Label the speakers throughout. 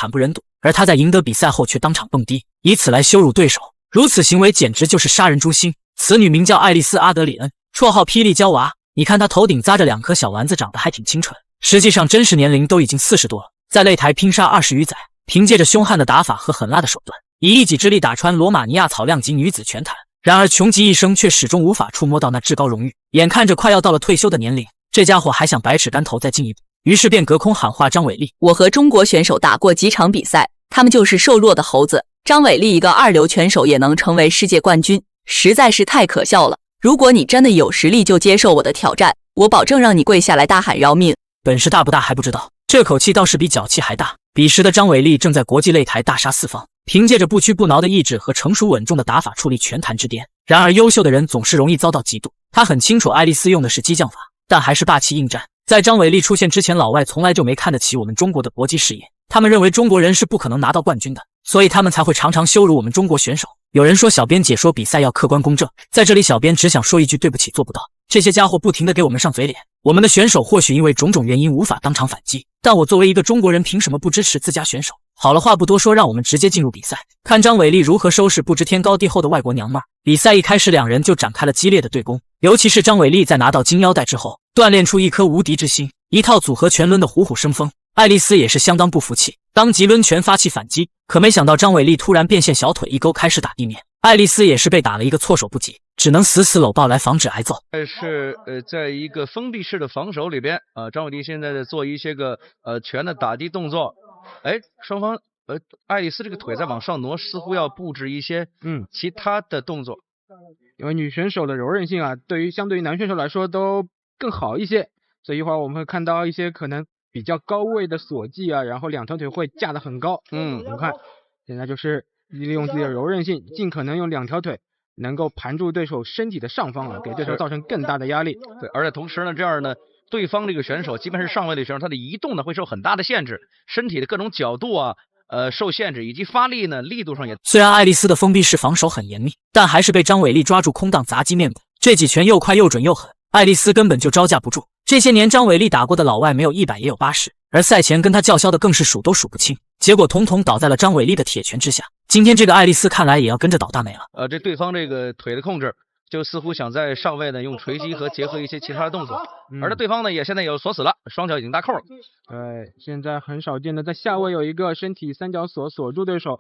Speaker 1: 惨不忍睹，而他在赢得比赛后却当场蹦迪，以此来羞辱对手。如此行为简直就是杀人诛心。此女名叫爱丽丝·阿德里恩，绰号霹雳娇娃。你看她头顶扎着2颗小丸子，长得还挺清纯，实际上真实年龄都已经40多了。在擂台拼杀20余载，凭借着凶悍的打法和狠辣的手段，以一己之力打穿罗马尼亚草量级女子拳坛。然而穷极一生却始终无法触摸到那至高荣誉。眼看着快要到了退休的年龄，这家伙还想百尺竿头再进一步，于是便隔空喊话张伟丽：
Speaker 2: 我和中国选手打过几场比赛，他们就是瘦弱的猴子，张伟丽一个2流拳手也能成为世界冠军，实在是太可笑了。如果你真的有实力，就接受我的挑战，我保证让你跪下来大喊饶命。
Speaker 1: 本事大不大还不知道，这口气倒是比脚气还大。彼时的张伟丽正在国际擂台大杀四方，凭借着不屈不挠的意志和成熟稳重的打法矗立拳坛之巅。然而优秀的人总是容易遭到嫉妒，他很清楚爱丽丝用的是激将法，但还是霸气应战。在张伟丽出现之前，老外从来就没看得起我们中国的搏击事业，他们认为中国人是不可能拿到冠军的，所以他们才会常常羞辱我们中国选手。有人说小编解说比赛要客观公正，在这里小编只想说一句对不起，做不到。这些家伙不停地给我们上嘴脸，我们的选手或许因为种种原因无法当场反击，但我作为一个中国人，凭什么不支持自家选手？好了，话不多说，让我们直接进入比赛，看张伟丽如何收拾不知天高地厚的外国娘们。比赛一开始，两人就展开了激烈的对攻，尤其是张伟丽在拿到金腰带之后，锻炼出一颗无敌之心，一套组合拳抡的虎虎生风。爱丽丝也是相当不服气，当即抡拳发起反击，可没想到张伟丽突然变现，小腿一勾开始打地面，爱丽丝也是被打了一个措手不及，只能死死搂抱来防止挨揍。
Speaker 3: 在一个封闭式的防守里边，张伟丽现在在做一些个拳的打击动作，双方爱丽丝这个腿在往上挪，似乎要布置一些其他的动作，
Speaker 4: 因为女选手的柔韧性啊，相对于男选手来说都更好一些，所以一会儿我们会看到一些可能比较高位的锁技啊，然后两条腿会架得很高。我们看现在就是利用自己的柔韧性，尽可能用两条腿能够盘住对手身体的上方啊，给对手造成更大的压力。
Speaker 3: 对，而且同时呢，这样呢，对方这个选手，即便是上位的选手，他的移动呢会受很大的限制，身体的各种角度啊，受限制，以及发力呢力度上也。
Speaker 1: 虽然爱丽丝的封闭式防守很严密，但还是被张伟丽抓住空档砸击面部，这几拳又快又准又狠，爱丽丝根本就招架不住。这些年张伟丽打过的老外没有100也有80，而赛前跟他叫嚣的更是数都数不清，结果统统倒在了张伟丽的铁拳之下。今天这个爱丽丝看来也要跟着倒大霉了。
Speaker 3: 这对方这个腿的控制，就似乎想在上位呢用锤击和结合一些其他的动作，而对方呢也现在有锁死了，双脚已经搭扣了。
Speaker 4: 对，现在很少见的在下位有一个身体三角锁锁住对手。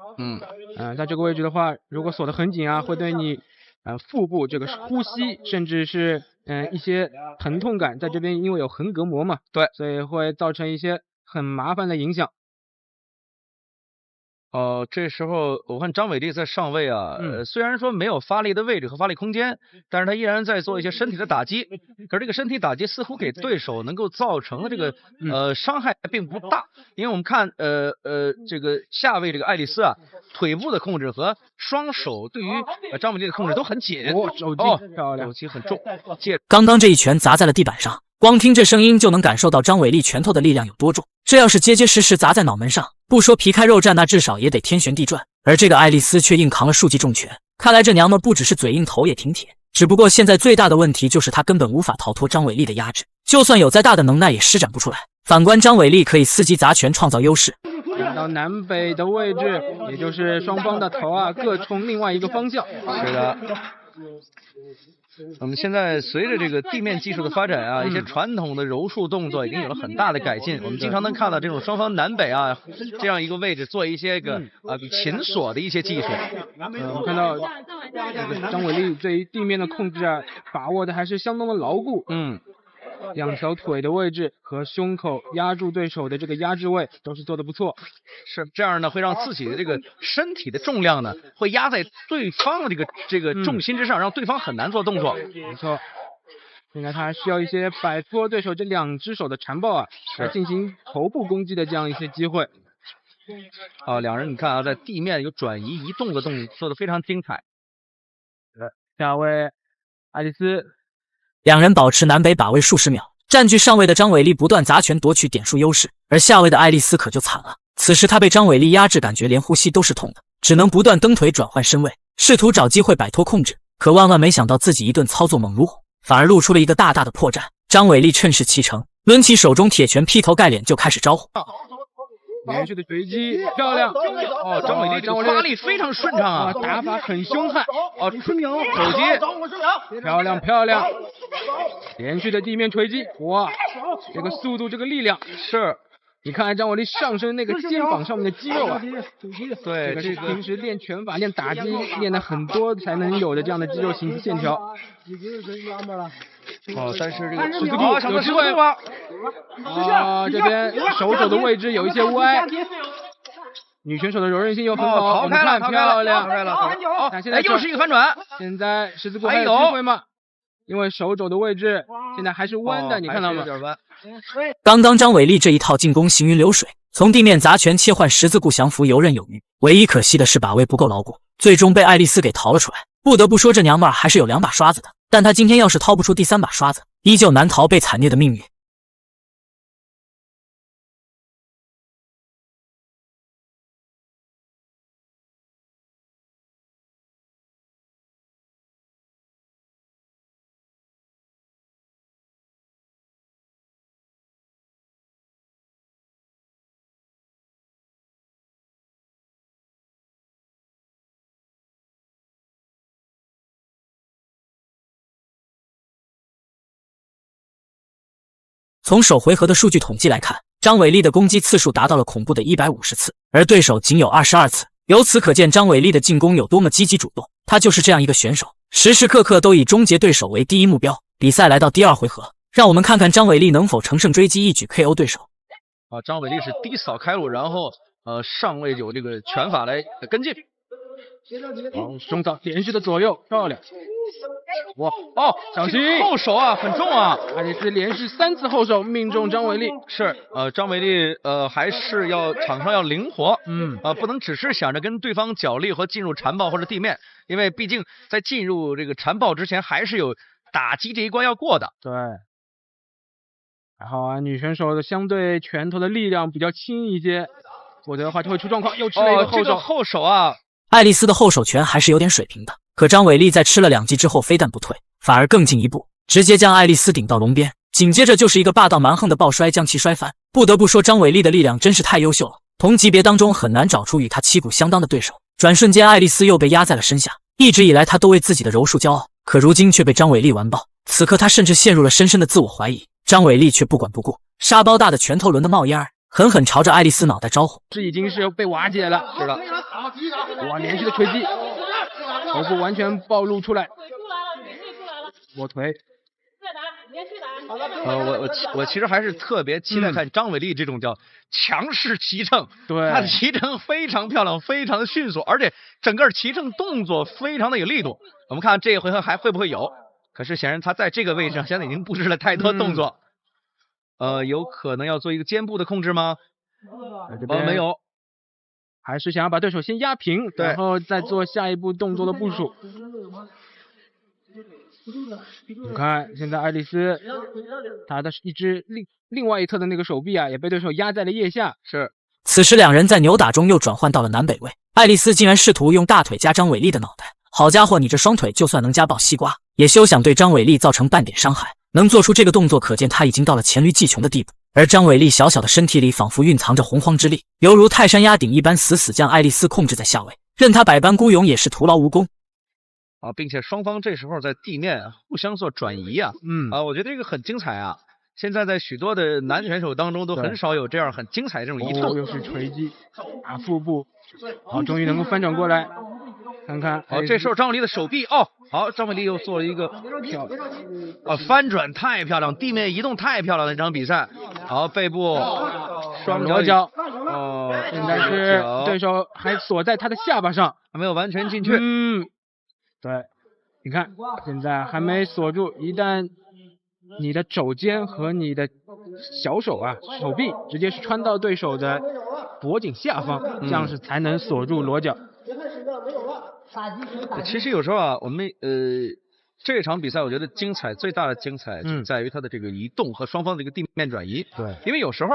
Speaker 4: 在这个位置的话，如果锁得很紧啊，会对你腹部这个呼吸，甚至是一些疼痛感，在这边因为有横膈膜嘛，
Speaker 3: 对，
Speaker 4: 所以会造成一些很麻烦的影响。
Speaker 3: 这时候我看张伟丽在上位啊，虽然说没有发力的位置和发力空间，但是他依然在做一些身体的打击。可是这个身体打击似乎给对手能够造成的这个伤害并不大，因为我们看这个下位这个爱丽丝啊，腿部的控制和双手对于张伟丽的控制都很紧。
Speaker 4: 手击很重。
Speaker 1: 刚刚这一拳砸在了地板上，光听这声音就能感受到张伟丽拳头的力量有多重。这要是结结实实砸在脑门上，不说皮开肉绽，那至少也得天旋地转。而这个爱丽丝却硬扛了数记重拳，看来这娘们不只是嘴硬，头也挺铁。只不过现在最大的问题就是她根本无法逃脱张伟丽的压制，就算有再大的能耐也施展不出来。反观张伟丽可以伺机砸拳创造优势。
Speaker 4: 看到南北的位置，也就是双方的头啊各冲另外一个方向。
Speaker 3: 是的。我们现在随着这个地面技术的发展啊，一些传统的柔术动作已经有了很大的改进。我们经常能看到这种双方南北啊这样一个位置做一些个擒锁的一些技术。
Speaker 4: 我们看到这个张伟丽对于地面的控制啊，把握的还是相当的牢固。两条腿的位置和胸口压住对手的这个压制位都是做的不错。
Speaker 3: 是这样呢，会让自己的这个身体的重量呢，会压在对方的这个重心之上，让对方很难做动作。
Speaker 4: 没错。现在他还需要一些摆脱对手这两只手的缠抱啊，来进行头部攻击的这样一些机会。
Speaker 3: 两人你看啊，在地面有转移移动的动作，做的非常精彩。
Speaker 4: 下位爱丽丝。
Speaker 1: 两人保持南北把位数十秒，占据上位的张伟丽不断砸拳夺取点数优势，而下位的爱丽丝可就惨了。此时她被张伟丽压制，感觉连呼吸都是痛的，只能不断蹬腿转换身位，试图找机会摆脱控制。可万万没想到，自己一顿操作猛如虎，反而露出了一个大大的破绽。张伟丽趁势启程，抡起手中铁拳，劈头盖脸就开始招呼。
Speaker 4: 连续的锤击，漂亮！
Speaker 3: 哦，张伟丽这个发力非常顺畅啊，
Speaker 4: 打法很凶悍。
Speaker 3: 哦，手击，
Speaker 4: 漂亮漂亮！连续的地面锤击，哇，这个速度，这个力量
Speaker 3: 是。
Speaker 4: 你看张伟丽上身那个肩膀上面的肌肉啊，
Speaker 3: 对，
Speaker 4: 这个平时练拳法、练打击练的很多才能有的这样的肌肉形线条。
Speaker 3: 哦，但是这个
Speaker 4: 十字固有机会吗？啊，这边手肘的位置有一些歪。女选手的柔韧性又很好，
Speaker 3: 逃开了，
Speaker 4: 漂亮，
Speaker 3: 逃开了。好，
Speaker 4: 现在
Speaker 3: 又是一个反转。
Speaker 4: 现在十字固还有机会吗？因为手肘的位置现在还是弯的，你看到吗？
Speaker 1: 刚刚张伟丽这一套进攻行云流水，从地面砸拳切换十字固降服游刃有余，唯一可惜的是把位不够牢固，最终被爱丽丝给逃了出来。不得不说这娘们儿还是有2把刷子的，但她今天要是掏不出第3把刷子，依旧难逃被惨虐的命运。从首回合的数据统计来看，张伟丽的攻击次数达到了恐怖的150次，而对手仅有22次。由此可见张伟丽的进攻有多么积极主动。她就是这样一个选手，时时刻刻都以终结对手为第一目标。比赛来到第2回合，让我们看看张伟丽能否乘胜追击，一举 KO 对手。
Speaker 3: 张伟丽是低扫开路，然后上位有这个拳法来跟进。
Speaker 4: 中扫连续的左右，漂亮。哇小心
Speaker 3: 后手啊，很重啊！
Speaker 4: 爱丽丝连续3次后手命中张伟丽。
Speaker 3: 是张伟丽还是要场上要灵活，不能只是想着跟对方角力和进入缠抱或者地面，因为毕竟在进入这个缠抱之前还是有打击这一关要过的。
Speaker 4: 对。然后女选手的相对拳头的力量比较轻一些，否则的话就会出状况。又吃了一个后手，
Speaker 3: 这个后手啊！
Speaker 1: 爱丽丝的后手拳还是有点水平的，可张伟丽在吃了2击之后，非但不退，反而更进一步，直接将爱丽丝顶到笼边，紧接着就是一个霸道蛮横的抱摔，将其摔翻。不得不说，张伟丽的力量真是太优秀了，同级别当中很难找出与她旗鼓相当的对手。转瞬间，爱丽丝又被压在了身下。一直以来，她都为自己的柔术骄傲，可如今却被张伟丽完爆。此刻，她甚至陷入了深深的自我怀疑。张伟丽却不管不顾，沙包大的拳头轮的冒烟儿，狠狠朝着爱丽丝脑袋招呼。
Speaker 4: 这已经是被瓦解了，
Speaker 3: 是的。
Speaker 4: 哇，连续的锤击，头部完全暴露出来，卧推。
Speaker 3: 我其实还是特别期待看张伟丽这种叫强势骑乘，
Speaker 4: 对，
Speaker 3: 她的骑乘非常漂亮，非常的迅速，而且整个骑乘动作非常的有力度。我们看这一回合还会不会有？可是显然他在这个位置上现在已经布置了太多动作，有可能要做一个肩部的控制吗？没有。
Speaker 4: 还是想要把对手先压平，然后再做下一步动作的部署。你看，现在爱丽丝她的一只另外一侧的那个手臂啊，也被对手压在了腋下。
Speaker 3: 是。
Speaker 1: 此时两人在扭打中又转换到了南北位，爱丽丝竟然试图用大腿夹张伟丽的脑袋。好家伙，你这双腿就算能夹爆西瓜，也休想对张伟丽造成半点伤害。能做出这个动作，可见他已经到了黔驴技穷的地步。而张伟丽小小的身体里仿佛蕴藏着洪荒之力，犹如泰山压顶一般，死死将爱丽丝控制在下位，任她百般孤勇也是徒劳无功。
Speaker 3: 并且双方这时候在地面互相做转移啊，我觉得这个很精彩啊。现在在许多的男选手当中都很少有这样很精彩的这种移动。
Speaker 4: 又是锤击，腹部，好，终于能够翻转过来，看看。
Speaker 3: 这时候张伟丽的手臂，好，张伟丽又做了一个漂亮，翻转太漂亮，地面移动太漂亮的一场比赛。好，背部双
Speaker 4: 裸脚，现在是对手还锁在他的下巴上，
Speaker 3: 还没有完全进去。
Speaker 4: 对，你看现在还没锁住，一旦你的肘尖和你的小手手臂直接是穿到对手的脖颈下方，这样是才能锁住裸脚。
Speaker 3: 其实有时候我们这场比赛我觉得精彩最大的精彩就在于它的这个移动和双方的一个地面转移。
Speaker 4: 对，
Speaker 3: 因为有时候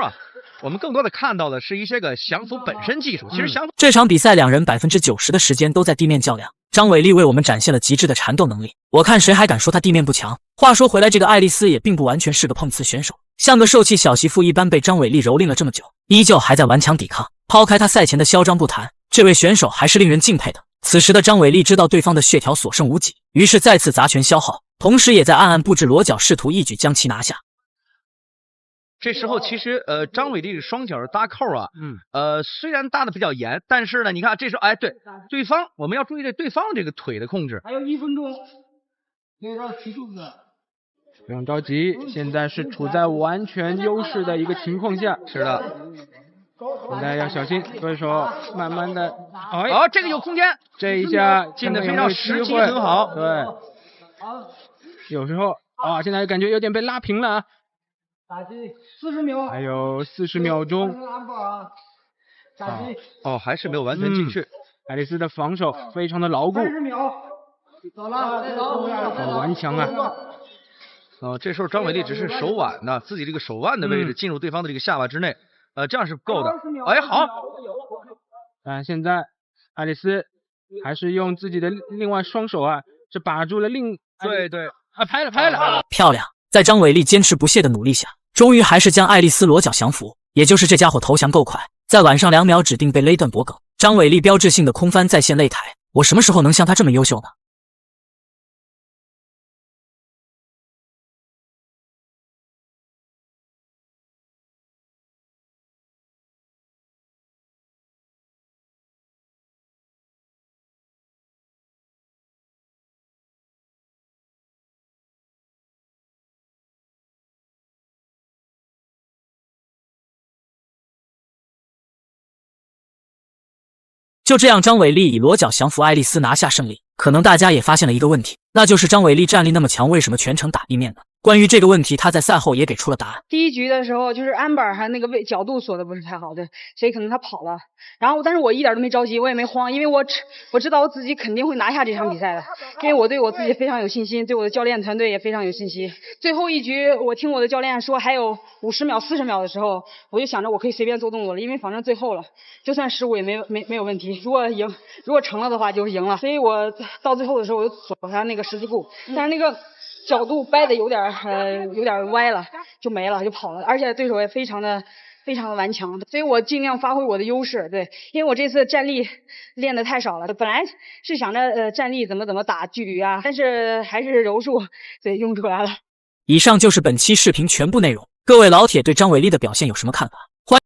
Speaker 3: 我们更多的看到的是一些个降服本身技术。其实降服
Speaker 1: 这场比赛两人90%的时间都在地面较量，张伟丽为我们展现了极致的缠斗能力。我看谁还敢说他地面不强。话说回来，这个爱丽丝也并不完全是个碰瓷选手，像个受气小媳妇一般被张伟丽蹂躏了这么久，依旧还在顽强抵抗。抛开他赛前的嚣张不谈，这位选手还是令人敬佩的。此时的张伟丽知道对方的血条所剩无几，于是再次砸拳消耗，同时也在暗暗布置裸脚，试图一举将其拿下。
Speaker 3: 这时候其实张伟丽双脚搭扣啊，虽然搭的比较严，但是呢，你看这时候对方我们要注意对方这个腿的控制。
Speaker 5: 还有1分钟，那张提柱子。
Speaker 4: 不用着急，现在是处在完全优势的一个情况下。
Speaker 3: 是的，
Speaker 4: 现在要小心，对手慢慢的，
Speaker 3: 这个有空间，
Speaker 4: 这一下
Speaker 3: 进的非常时机很好。
Speaker 4: 对，有时候现在感觉有点被拉平了啊。
Speaker 5: 打击40秒，
Speaker 4: 还有40秒钟。
Speaker 3: 还是没有完全进去。
Speaker 4: 爱丽丝的防守非常的牢固。
Speaker 5: 30秒，走了，再走，
Speaker 4: 好顽强啊！
Speaker 3: 这时候张伟丽只是手腕呢，自己这个手腕的位置进入对方的这个下巴之内，这样是够的。好。
Speaker 4: 现在爱丽丝还是用自己的另外双手是把住了
Speaker 3: 对，
Speaker 4: 拍了，
Speaker 1: 漂亮！在张伟丽坚持不懈的努力下，终于还是将爱丽丝裸脚降服。也就是这家伙投降够快，在晚上2秒指定被勒断脖梗。张伟丽标志性的空翻再现擂台，我什么时候能像他这么优秀呢？就这样，张伟丽以裸脚降服爱丽丝，拿下胜利。可能大家也发现了一个问题，那就是张伟丽战力那么强，为什么全程打地面呢？关于这个问题，他在赛后也给出了答案。
Speaker 5: 第1局的时候，就是安保还那个角度锁的不是太好，对，所以可能他跑了。然后，但是我一点都没着急，我也没慌，因为我知道我自己肯定会拿下这场比赛的，因为我对我自己非常有信心，对我的教练团队也非常有信心。最后1局，我听我的教练说还有50秒、40秒的时候，我就想着我可以随便做动作了，因为反正最后了，就算失误也没有问题。如果成了的话，就是赢了。所以我到最后的时候，我就锁他那个十字固，但是那个角度掰的有点歪了，就没了，就跑了。而且对手也非常的顽强，所以我尽量发挥我的优势。对，因为我这次站立练的太少了，本来是想着站立怎么打距离但是还是柔术对用出来了。
Speaker 1: 以上就是本期视频全部内容，各位老铁对张伟丽的表现有什么看法？欢迎